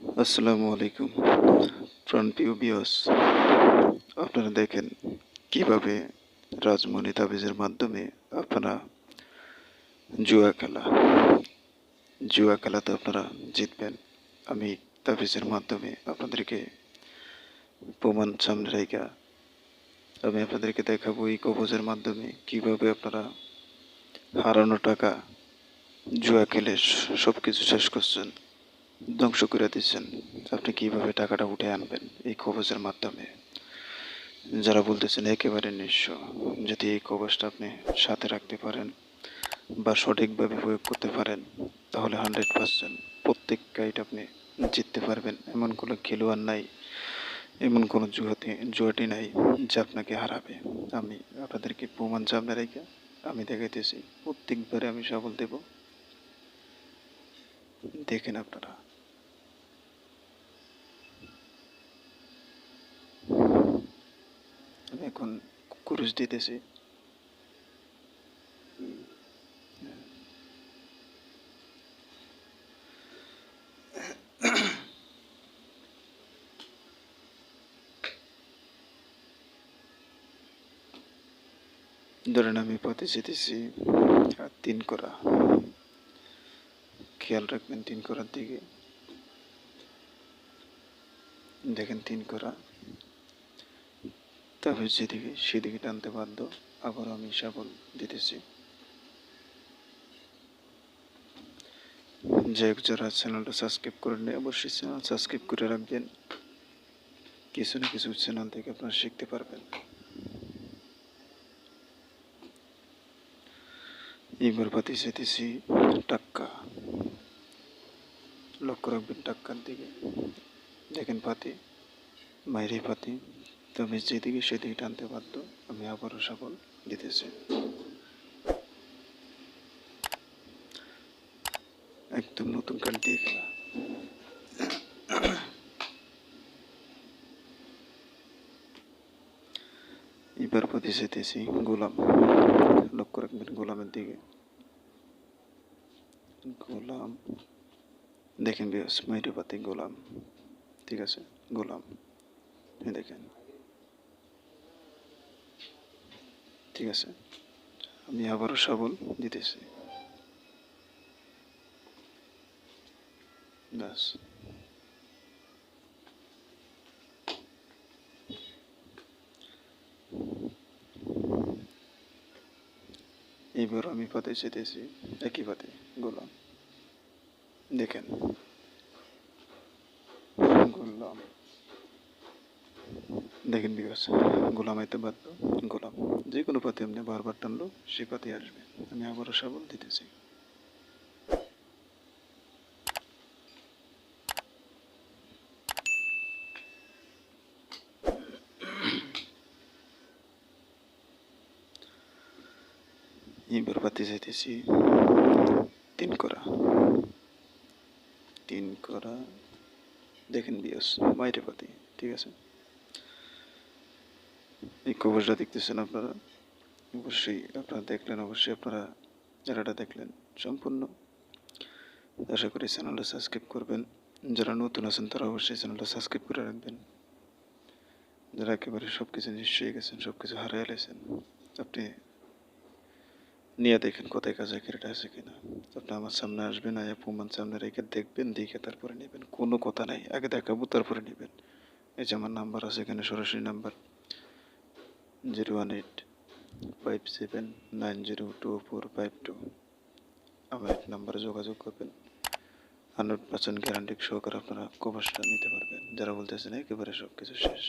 আসসালামু আলাইকুম প্রিয় ভিউয়ার্স, আপনারা দেখেন কিভাবে রাজমণি তাবিজের মাধ্যমে আপনারা জুয়া খেলাতে আপনারা জিতবেন। আমি তাবিজের মাধ্যমে আপনাদেরকে প্রমাণ সামনে রাইখা আমি আপনাদেরকে দেখাবো এই কবজের মাধ্যমে কিভাবে আপনারা হারানো টাকা জুয়া খেলে সবকিছু শেষ করছেন, ধ্বংস করে দিচ্ছেন। আপনি কিভাবে টাকাটা উঠে আনবেন এই কবজের মাধ্যমে। যারা বলতেছেন একেবারে নিঃস্ব, যদি এই কবজটা আপনি সাথে রাখতে পারেন বা সঠিকভাবে প্রয়োগ করতে পারেন, তাহলে 100% প্রত্যেক গাইড আপনি জিততে পারবেন। এমন কোনো খেলোয়াড় নাই, এমন কোনো জুয়াটি নাই যে আপনাকে হারাবে। আমি আপনাদেরকে প্রমাণ সামনে রেখে আমি দেখাইতেছি, প্রত্যেকবারে আমি সফল দেব। দেখেন আপনারা। আমি এখন ক্রুশ দিতেছি। ধরেন আমি পথে যেতেছি 3 করা, খেয়াল রাখবেন 3 করার দিকে। দেখেন 3 করা, তারপর যেদিকে সেদিকে টানতে বাধ্য। আবার আমি সাবল দিতেছি। যাই হোক, যারা চ্যানেলটা সাবস্ক্রাইব করেন নাই অবশ্যই চ্যানেল সাবস্ক্রাইব করে রাখবেন। কিছু না কিছু চ্যানেল থেকে আপনারা শিখতে পারবেন। এবার পাতি যেতেছি টাক্কা, লক্ষ্য রাখবেন টাক্কার দিকে। দেখেন পাতি, মাইরি পাতি, তবে যেদিকে সেদিকে টানতে বাধ্য। আমি আবারও সাবল দিতেছি। একদম নতুন কার্ড দিয়ে খেলা। এবার পাতি যেতেছি গোলাম, লক্ষ্য রাখবেন গোলামের দিকে। গোলাম, দেখেন বিয়াস, মাইরি পাতি গোলাম, ঠিক আছে গোলাম, দেখেন ঠিক আছে। আমি আবারও সাবল দিতেছি। ব্যাস, এইবার আমি পাতে যেতেছি একই পাতে গোলাম। দেখেন গোলাম, দেখেন বিকাশ, গোলাম আইতে বাধ্য। গোলাম যে কোনো পাতে আপনি বারবার টানলো সেই পাতে আসবে। আমি আবারও সাবল দিতেছি। এবার পাতে যেতেছি 3 করা, 3 করা। দেখেন বিয়াস, মাইরে পাতি, ঠিক আছে। এই কবরটা দেখতেছেন আপনারা, অবশ্যই আপনারা দেখলেন, অবশ্যই আপনারা যারা দেখলেন সম্পূর্ণ। আশা করি চ্যানেলটা সাবস্ক্রাইব করবেন। যারা নতুন আছেন তারা অবশ্যই চ্যানেলটা সাবস্ক্রাইব করে রাখবেন। যারা একেবারে সব কিছু নিশ্চয়ই গেছেন, সব কিছু হারিয়ে গেছেন, আপনি নিয়ে দেখেন কোথায় কাজে ক্যারেটা আছে কিনা। আপনি আমার সামনে আসবেন, আয়া প্রমাণ সামনে রেখে দেখবেন, দেখে তারপরে নেবেন। কোনো কথা নাই, আগে দেখাবো তারপরে নেবেন। এই যে আমার নাম্বার আছে এখানে, সরাসরি নাম্বার 01857902452। আমার এক নাম্বারে যোগাযোগ করবেন। 100% গ্যারান্টি সহকারে আপনারা কভারটা নিতে পারবেন। যারা বলতেছেন একেবারে সব কিছু শেষ।